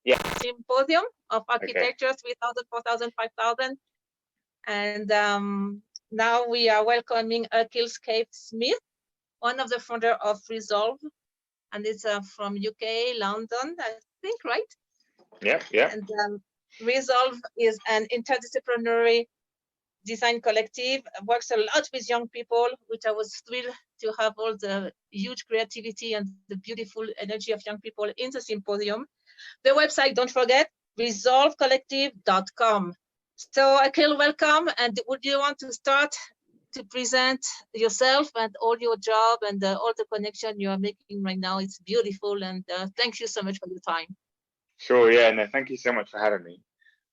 Yeah. Symposium of Architecture, Okay. 3,000, 4,000, 5,000. And now we are welcoming Akil Skafe Smith, one of the founder of Resolve. And it's from UK, London, I think, right? Yeah, yeah. And Resolve is an interdisciplinary design collective, works a lot with young people, which I was thrilled to have all the huge creativity and the beautiful energy of young people in the symposium. The website, don't forget, resolvecollective.com. So Akil, welcome. And would you want to start to present yourself and all your job and all the connection you are making right now? It's beautiful. And thank you so much for your time. Sure, yeah, no, thank you so much for having me.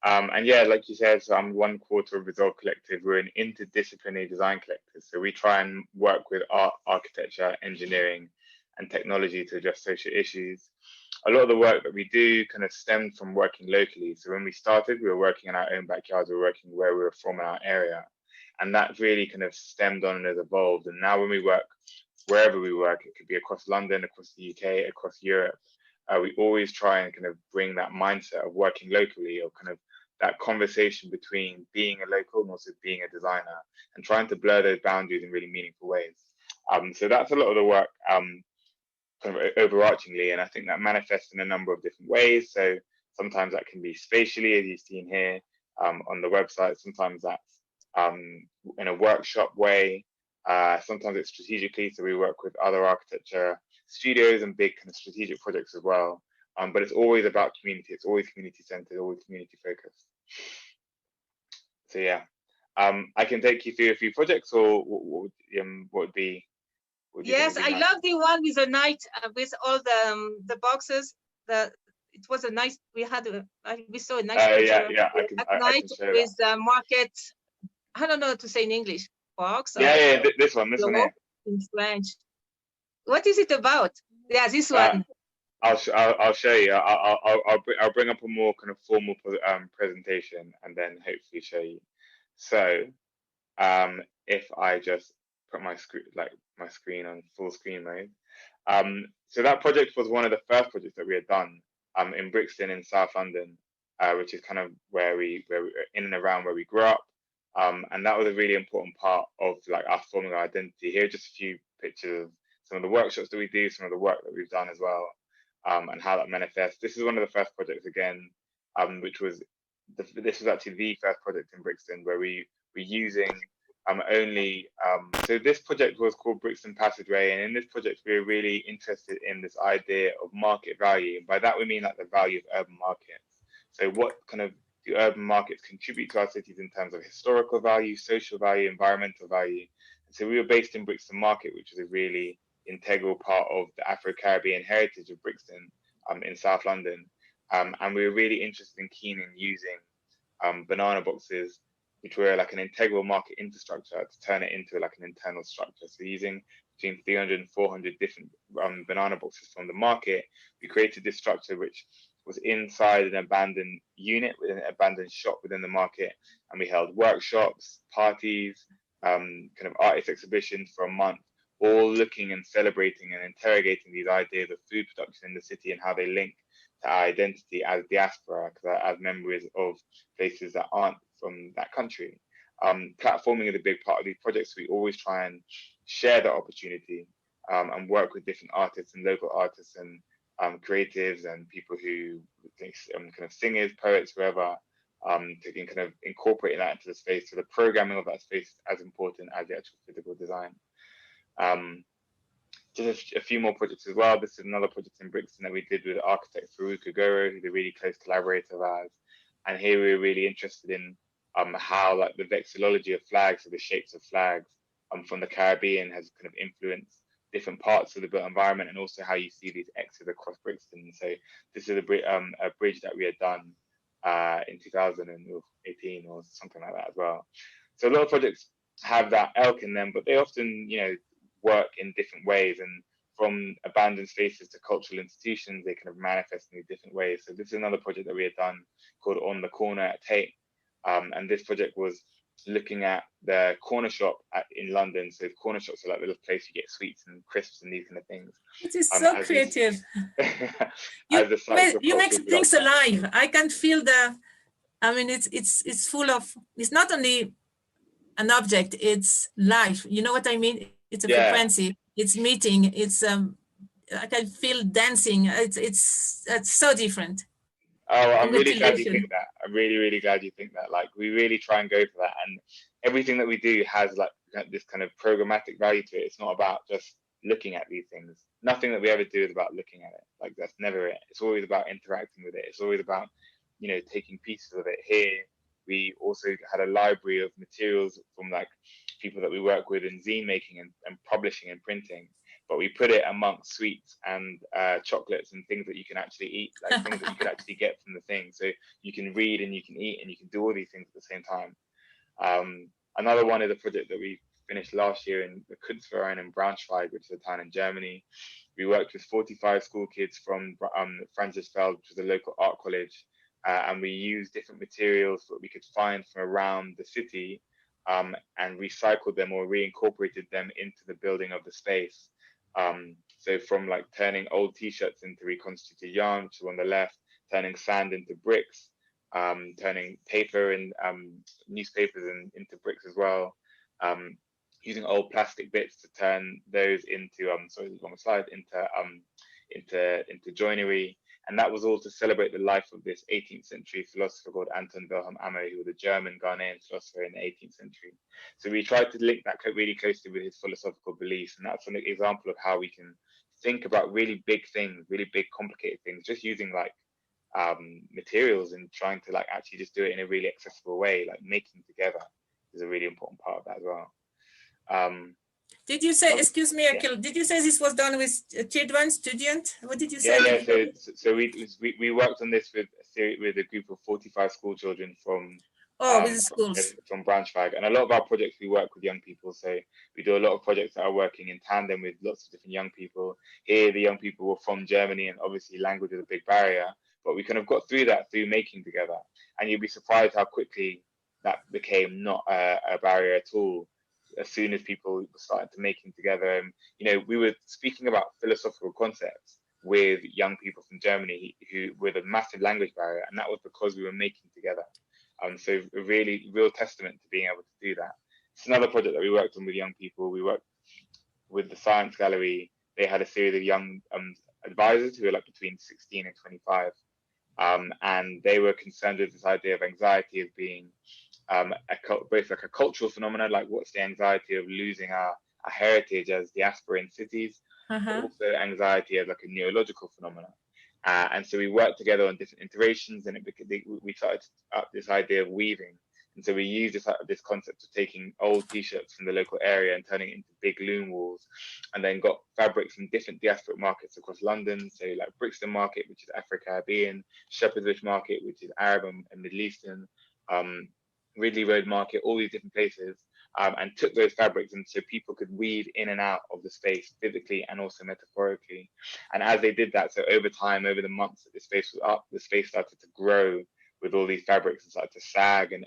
And yeah, like you said, so I'm 1/4 of Resolve Collective. We're an interdisciplinary design collective. So we try and work with art, architecture, engineering, and technology to address social issues. A lot of the work that we do kind of stemmed from working locally. So when we started, we were working in our own backyards, we were working where we were from in our area. And that really kind of stemmed on and has evolved. And now when we work, wherever we work, it could be across London, across the UK, across Europe, we always try and kind of bring that mindset of working locally, or kind of that conversation between being a local and also being a designer, and trying to blur those boundaries in really meaningful ways. So that's a lot of the work kind of overarchingly, and I think that manifests in a number of different ways. So sometimes that can be spatially, as you've seen here on the website. Sometimes that's in a workshop way. Sometimes it's strategically, so we work with other architecture studios and big kind of strategic projects as well. But it's always about community. It's always community centered, always community focused. So yeah, I can take you through a few projects, or what would be? Yes, I love the one with the night with all the boxes. It was a nice. We saw a nice picture at night with the market. I don't know what to say in English. Box. Yeah, this one here. In French. What is it about? Yeah, this one. I'll show you. I'll bring up a more kind of formal presentation and then hopefully show you. So, if I just put my screen on full screen mode. So that project was one of the first projects that we had done in Brixton in South London, which is kind of where we in and around where we grew up. And that was a really important part of like us forming our identity. Here are just a few pictures of some of the workshops that we do, some of the work that we've done as well, and how that manifests. This is one of the first projects again, which was this was actually the first project in Brixton where we were using only. So this project was called Brixton Passageway, and in this project we were really interested in this idea of market value. And by that we mean like the value of urban markets. So what kind of do urban markets contribute to our cities in terms of historical value, social value, environmental value? And so we were based in Brixton Market, which is a really integral part of the Afro-Caribbean heritage of Brixton in South London. And we were really interested and keen in using banana boxes, which were like an integral market infrastructure, to turn it into like an internal structure. So using between 300 and 400 different banana boxes from the market, we created this structure which was inside an abandoned unit, within an abandoned shop within the market. And we held workshops, parties, kind of artist exhibitions for a month, all looking and celebrating and interrogating these ideas of food production in the city and how they link to our identity as diaspora, as members of places that aren't from that country. Platforming is a big part of these projects. We always try and share that opportunity and work with different artists and local artists and creatives and people who kind of singers, poets, whoever, to kind of incorporate that into the space. So the programming of that space is as important as the actual physical design. Just a few more projects as well. This is another project in Brixton that we did with architect Farouk Agoro, who's a really close collaborator of ours. And here we were really interested in how like the vexillology of flags, so the shapes of flags from the Caribbean, has kind of influenced different parts of the built environment, and also how you see these X's across Brixton. So this is a bridge that we had done in 2018 or something like that as well. So a lot of projects have that elk in them, but they often, work in different ways, and from abandoned spaces to cultural institutions, they kind of manifest in these different ways. So this is another project that we had done called On the Corner at Tate. And this project was looking at the corner shop in London. So corner shops are like the little place you get sweets and crisps and these kind of things. It is so creative. You make things alive. I can feel I mean, it's full of, it's not only an object, it's life. You know what I mean? It's a frequency, it's meeting, it's I can feel dancing. It's so different. Oh, I'm really glad you think that. I'm really, really glad you think that. Like, we really try and go for that. And everything that we do has like this kind of programmatic value to it. It's not about just looking at these things. Nothing that we ever do is about looking at it. Like, that's never it. It's always about interacting with it. It's always about, you know, taking pieces of it. Here, we also had a library of materials from like people that we work with in zine making and publishing and printing. But we put it amongst sweets and chocolates and things that you can actually eat, like things that you can actually get from the thing. So you can read and you can eat and you can do all these things at the same time. Another one is a project that we finished last year in the Kunstverein in Braunschweig, which is a town in Germany. We worked with 45 school kids from Francisfeld, which is a local art college, and we used different materials that we could find from around the city and recycled them or reincorporated them into the building of the space. So from like turning old t-shirts into reconstituted yarn, which is on the left, turning sand into bricks, turning paper and newspapers into bricks as well, using old plastic bits to turn those into sorry, long slide, into joinery. And that was all to celebrate the life of this 18th century philosopher called Anton Wilhelm Amo, who was a German Ghanaian philosopher in the 18th century. So we tried to link that really closely with his philosophical beliefs. And that's an example of how we can think about really big things, really big, complicated things, just using like materials and trying to like actually just do it in a really accessible way, like making together is a really important part of that as well. Did you say, excuse me, Akil, did you say this was done with children, students? What did you say? Yeah, so we worked on this with a group of 45 school children from with schools. From Braunschweig. And a lot of our projects, we work with young people. So we do a lot of projects that are working in tandem with lots of different young people. Here, the young people were from Germany, and obviously language is a big barrier, but we kind of got through that through making together. And you'd be surprised how quickly that became not a barrier at all. As soon as people started to making together, you know, we were speaking about philosophical concepts with young people from Germany who with a massive language barrier, and that was because we were making together. So a really real testament to being able to do that. It's another project that we worked on with young people. We worked with the Science Gallery. They had a series of young advisors who were like between 16 and 25, and they were concerned with this idea of anxiety as being both like a cultural phenomenon, like what's the anxiety of losing our heritage as diaspora in cities, but also anxiety as like a neurological phenomenon. And so we worked together on different iterations, and we started up this idea of weaving. And so we used this concept of taking old t-shirts from the local area and turning it into big loom walls, and then got fabrics from different diasporic markets across London. So like Brixton Market, which is Afro-Caribbean, Shepherd's Bush Market, which is Arab and Middle Eastern, Ridley Road Market, all these different places, and took those fabrics, and so people could weave in and out of the space physically and also metaphorically. And as they did that, so over time, over the months that the space was up, the space started to grow with all these fabrics and started to sag, and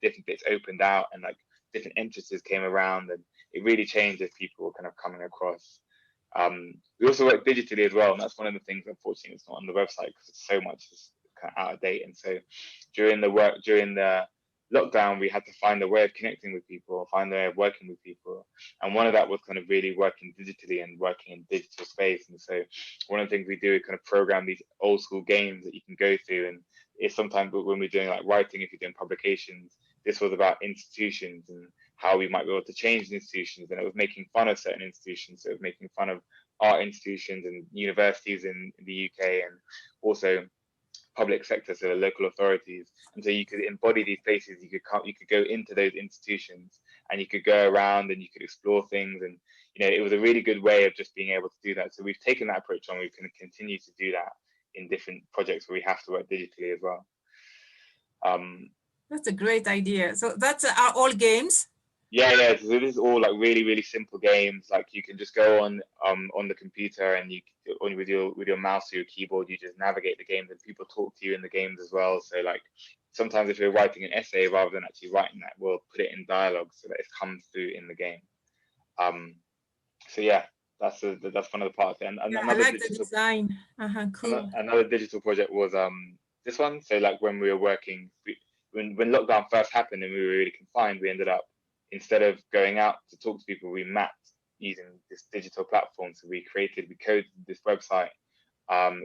different bits opened out, and like different entrances came around, and it really changed as people were kind of coming across. We also work digitally as well, and that's one of the things, unfortunately, it's not on the website because it's so much is kind of out of date. And so during the lockdown, we had to find a way of connecting with people, find a way of working with people. And one of that was kind of really working digitally and working in digital space. And so one of the things we do is kind of program these old school games that you can go through. And it's sometimes when we're doing like writing, if you're doing publications, this was about institutions and how we might be able to change institutions. And it was making fun of certain institutions. So it was making fun of art institutions and universities in the UK, and also public sector, so the local authorities. And so you could embody these places, you could go into those institutions, and you could go around and you could explore things. And you know, it was a really good way of just being able to do that. So we've taken that approach on. We can continue to do that in different projects where we have to work digitally as well. That's a great idea. So that's all games. Yeah. So this is all like really simple games. Like you can just go on the computer and with your mouse or your keyboard, you just navigate the games and people talk to you in the games as well. So like sometimes if you're writing an essay rather than actually writing that, we'll put it in dialogue so that it comes through in the game. So yeah, that's one of the parts. And Yeah, another I like the design. Cool. Another digital project was this one. So like when we were working, when lockdown first happened and we were really confined, we ended up, instead of going out to talk to people, we mapped using this digital platform. So we coded this website,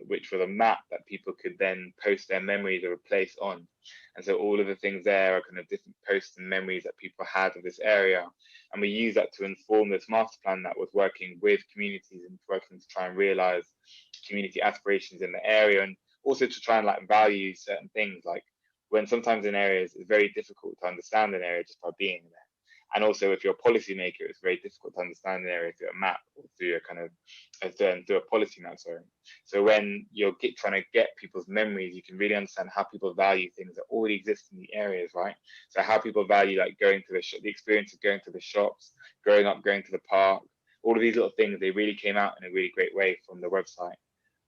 which was a map that people could then post their memories of a place on. And so all of the things there are kind of different posts and memories that people had of this area. And we use that to inform this master plan that was working with communities and working to try and realize community aspirations in the area, and also to try and like value certain things, like when sometimes in areas it's very difficult to understand an area just by being there. And also, if you're a policymaker, it's very difficult to understand an area through a map or through a kind of through a policy map. Sorry. So when you're trying to get people's memories, you can really understand how people value things that already exist in the areas, right? So how people value like going to the experience of going to the shops, growing up, going to the park, all of these little things. They really came out in a really great way from the website.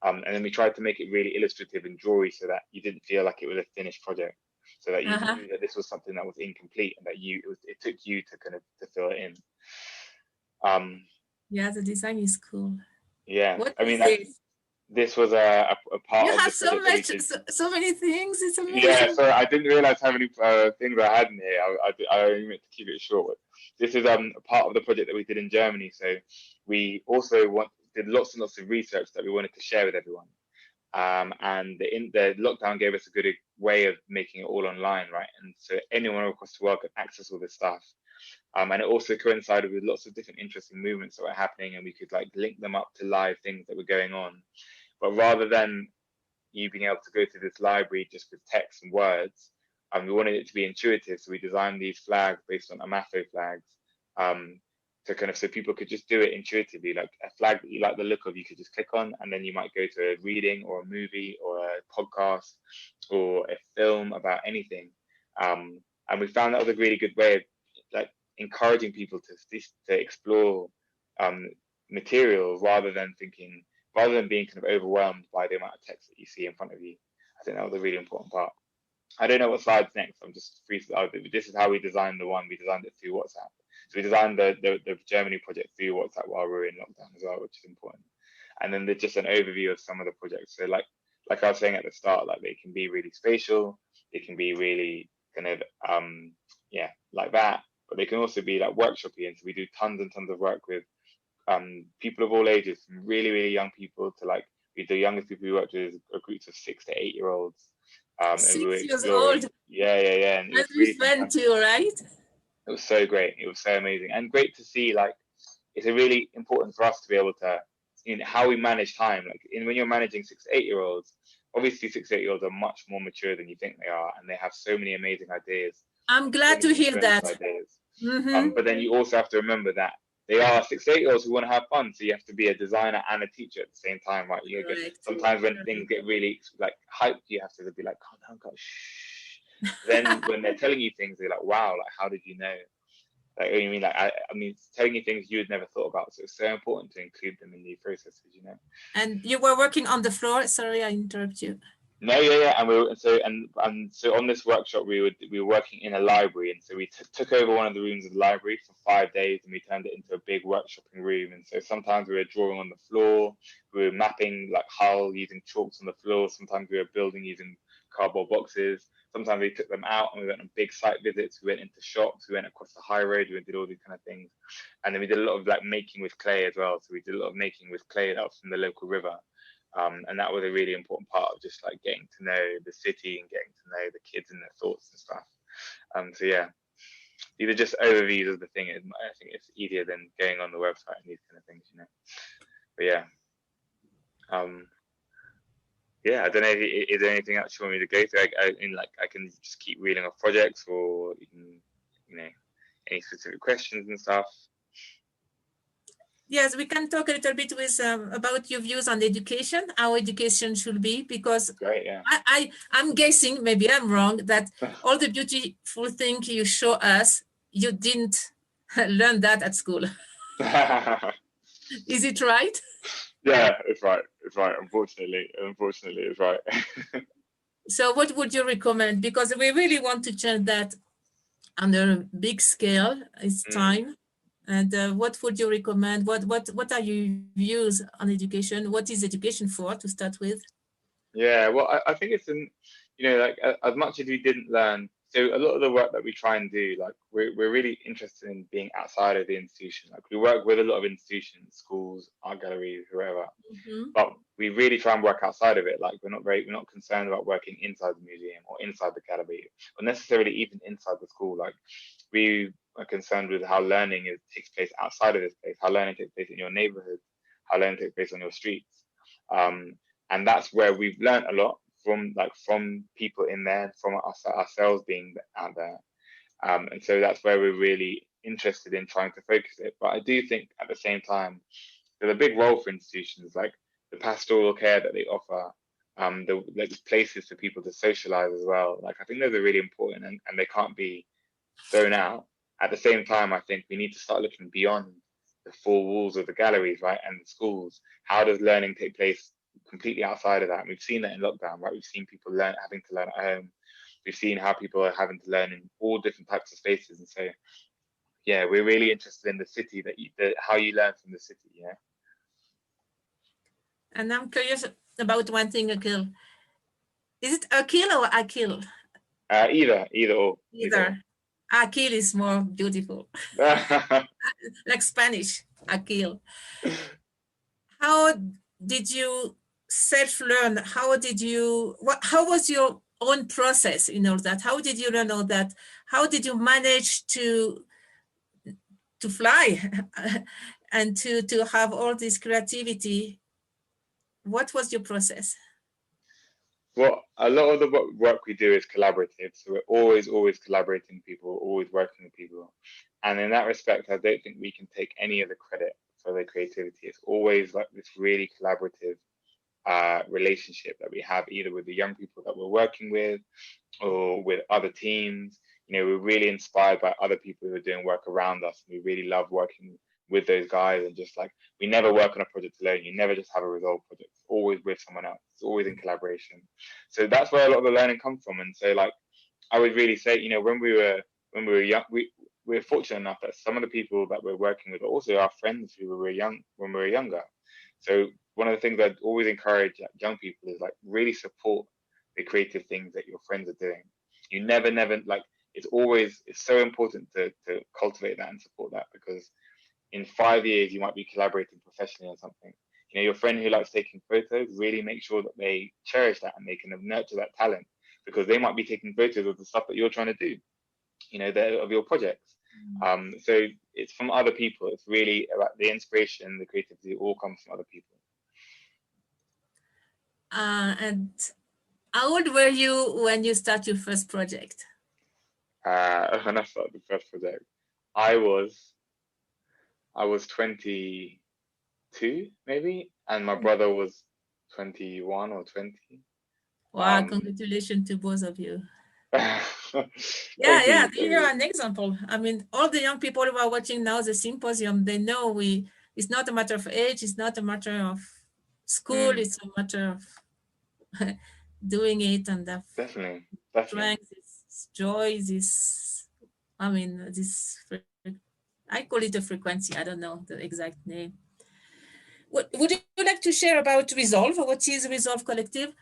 And then we tried to make it really illustrative and drawy so that you didn't feel like it was a finished project. So that you knew that this was something that was incomplete and that it took you to kind of to fill it in. Yeah, the design is cool. Yeah, what I mean, this was a part you of have the so many things. It's amazing. Yeah, so I didn't realize how many things I had in here. I only meant to keep it short. This is a part of the project that we did in Germany. So we also did lots and lots of research that we wanted to share with everyone. And the lockdown gave us a good way of making it all online, right? And so anyone across the world could access all this stuff. And it also coincided with lots of different interesting movements that were happening, and we could like link them up to live things that were going on. But rather than you being able to go to this library just with text and words, we wanted it to be intuitive. So we designed these flags based on Amafo flags, to kind of, so people could just do it intuitively, like a flag that you like the look of, you could just click on, and then you might go to a reading or a movie or a podcast or a film about anything. And we found that was a really good way of like encouraging people to explore material rather than being kind of overwhelmed by the amount of text that you see in front of you. I think that was a really important part. I don't know what slide's next. I'm just this is how we designed the one. We designed it through WhatsApp. So we designed the Germany project through WhatsApp while we were in lockdown as well, which is important. And then just an overview of some of the projects. So like I was saying at the start, like they can be really spatial, they can be really kind of like that, but they can also be like workshopy. And so we do tons and tons of work with people of all ages, from really, really young people to like the youngest people we worked with are groups of 6 to 8 year olds. 6 years old. Yeah. And it was really fun too, right? It was so great. It was so amazing and great to see. Like, it's a really important for us to be able to, how we manage time. Like, when you're managing 6 to 8 year olds, obviously 6 to 8 year olds are much more mature than you think they are, and they have so many amazing ideas. I'm glad to hear that. But then you also have to remember that they are 6 to 8 year olds who want to have fun. So you have to be a designer and a teacher at the same time, right? Sometimes when things get really like hyped, you have to be like, calm down, guys, shh. Then when they're telling you things, they're like, wow, like, how did you know? Like, you mean, like, I mean, telling you things you had never thought about. So it's so important to include them in the processes, And you were working on the floor. Sorry, I interrupt you. No, yeah, and so on this workshop we were working in a library, and so we took over one of the rooms of the library for 5 days, and we turned it into a big workshopping room. And so sometimes we were drawing on the floor, we were mapping like Hull using chalks on the floor. Sometimes we were building using cardboard boxes. Sometimes we took them out and we went on big site visits. We went into shops, we went across the high road, we did all these kind of things. And then we did a lot of like making with clay as well. So we did a lot of making with clay that was from the local river. And that was a really important part of just like getting to know the city and getting to know the kids and their thoughts and stuff. So yeah, these are just overviews of the thing. I think it's easier than going on the website and these kind of things, But yeah. Yeah, I don't know. Is there anything else you want me to go through? I can just keep reading off projects, or you can, any specific questions and stuff. Yes, we can talk a little bit about your views on education, how education should be, because great, yeah. I'm guessing, maybe I'm wrong, that all the beautiful things you show us, you didn't learn that at school. Is it right? Yeah, it's right. It's right. Unfortunately, it's right. So what would you recommend? Because we really want to change that on a big scale. It's time. And what would you recommend? What are your views on education? What is education for, to start with? Yeah, well, I think it's like as much as we didn't learn. So a lot of the work that we try and do, like we're really interested in being outside of the institution. Like we work with a lot of institutions, schools, art galleries, whoever, but we really try and work outside of it. Like we're not concerned about working inside the museum or inside the gallery, or necessarily even inside the school. Like we are concerned with how learning takes place outside of this place, how learning takes place in your neighborhood, how learning takes place on your streets. And that's where we've learned a lot from people in there, from ourselves being out there. And so that's where we're really interested in trying to focus it. But I do think at the same time, there's a big role for institutions, like the pastoral care that they offer, the places for people to socialize as well. Like I think those are really important, and they can't be thrown out. At the same time, I think we need to start looking beyond the four walls of the galleries, right, and the schools. How does learning take place completely outside of that? And we've seen that in lockdown, right? We've seen people having to learn at home. We've seen how people are having to learn in all different types of spaces. And so, yeah, we're really interested in the city, how you learn from the city. Yeah. And I'm curious about one thing, Akil. Is it Akil or Akil? Either or. Either. Akil is more beautiful. Like Spanish, Akil. How did you self-learn? How was your own process in all that? How did you learn all that? How did you manage to fly and to have all this creativity? What was your process? Well, a lot of the work we do is collaborative. So we're always collaborating with people, always working with people. And in that respect, I don't think we can take any of the credit for the creativity. It's always like this really collaborative relationship that we have, either with the young people that we're working with or with other teams. We're really inspired by other people who are doing work around us. We really love working with those guys, and just like we never work on a project alone. You never just have a resolve project. It's always with someone else. It's always in collaboration. So that's where a lot of the learning comes from. And so, like, I would really say, when we were young, we're fortunate enough that some of the people that we're working with are also our friends who were young when we were younger. So one of the things I'd always encourage young people is like really support the creative things that your friends are doing. You never like it's so important to cultivate that and support that, because in 5 years you might be collaborating professionally on something. Your friend who likes taking photos, really make sure that they cherish that and they can nurture that talent, because they might be taking photos of the stuff that you're trying to do, of your projects. So it's from other people. It's really about the inspiration, the creativity, all comes from other people. And how old were you when you started your first project? When I started the first project, I was 22 maybe, and my brother was 21 or 20. Wow, congratulations to both of you. Yeah, you're an example. I mean, all the young people who are watching now the symposium, they know it's not a matter of age, it's not a matter of school, it's a matter of doing it, and definitely strength, this joy, this, I call it a frequency. I don't know the exact name. Would you like to share about Resolve? What is Resolve Collective?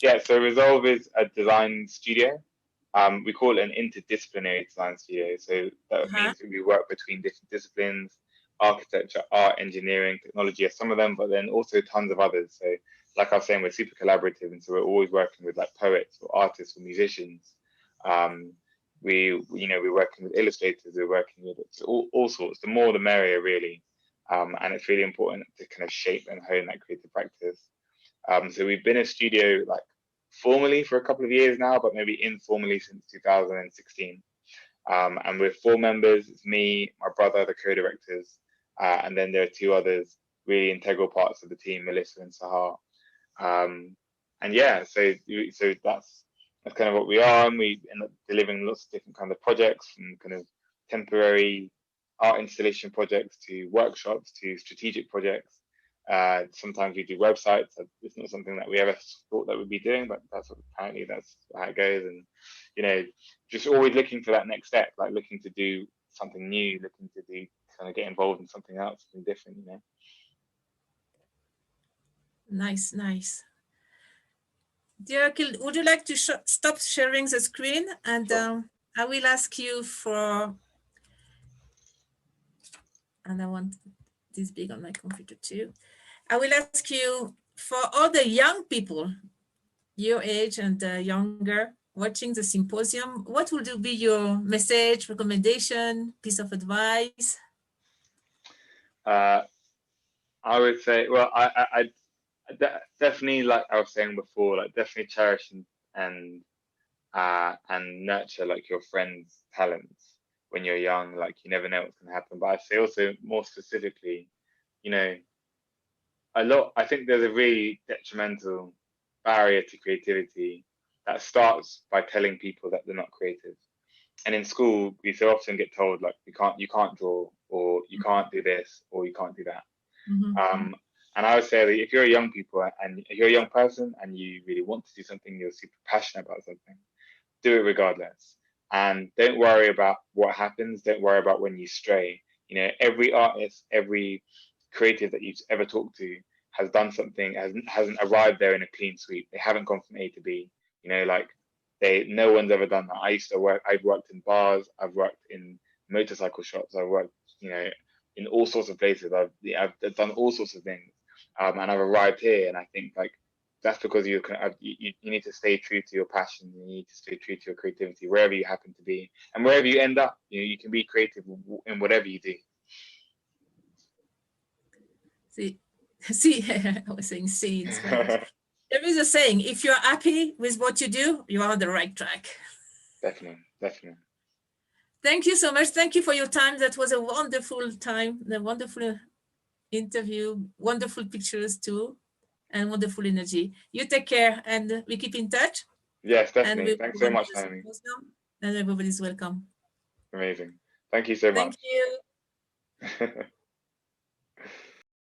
Yeah, so Resolve is a design studio. We call it an interdisciplinary design studio. So that means that we work between different disciplines: architecture, art, engineering, technology are some of them, but then also tons of others. So like I was saying, we're super collaborative, and so we're always working with like poets or artists or musicians. We're working with illustrators, we're working with all sorts. The more the merrier, really. And it's really important to kind of shape and hone that creative practice. So we've been a studio like formally for a couple of years now, but maybe informally since 2016. And we're 4 members. It's me, my brother, the co-directors, and then there are 2 others, really integral parts of the team, Melissa and Sahar. And yeah, so that's kind of what we are, and we end up delivering lots of different kinds of projects, from kind of temporary art installation projects to workshops to strategic projects. Sometimes we do websites. It's not something that we ever thought that we'd be doing, but that's how it goes. And, you know, just always looking for that next step, like looking to do something new, looking to do kind of get involved in something else, something different, you know. Nice, nice. Dear Akil, would you like to stop sharing the screen? And sure. I will ask you for, and I want this big on my computer too. I will ask you for all the young people, your age and younger, watching the symposium, what would be your message, recommendation, piece of advice? I would say, well, I definitely, like I was saying before, like definitely cherish and nurture like your friends' talents when you're young. Like you never know what's going to happen. But I say also more specifically, you know, I think there's a really detrimental barrier to creativity that starts by telling people that they're not creative. And in school, we so often get told like you can't draw, or you can't do this, or you can't do that. Mm-hmm. And I would say that if you're a young people and if you're a young person and you really want to do something, you're super passionate about something, do it regardless. And don't worry about what happens. Don't worry about when you stray. You know, every artist, every creative that you've ever talked to has done something, hasn't arrived there in a clean sweep. They haven't gone from A to B. You know, like no one's ever done that. I've worked in bars, I've worked in motorcycle shops, I've worked, you know, in all sorts of places. I've done all sorts of things, and I've arrived here. And I think like that's because you need to stay true to your passion. You need to stay true to your creativity wherever you happen to be, and wherever you end up. You know, you can be creative in whatever you do. See, I was saying see in Spanish. There is a saying: if you're happy with what you do, you are on the right track. Definitely, definitely. Thank you so much. Thank you for your time. That was a wonderful time, a wonderful interview, wonderful pictures too, and wonderful energy. You take care, and we keep in touch. Yes, definitely. Thanks so much, Noemi. And everybody's welcome. Amazing. Thank you so much. Thank you.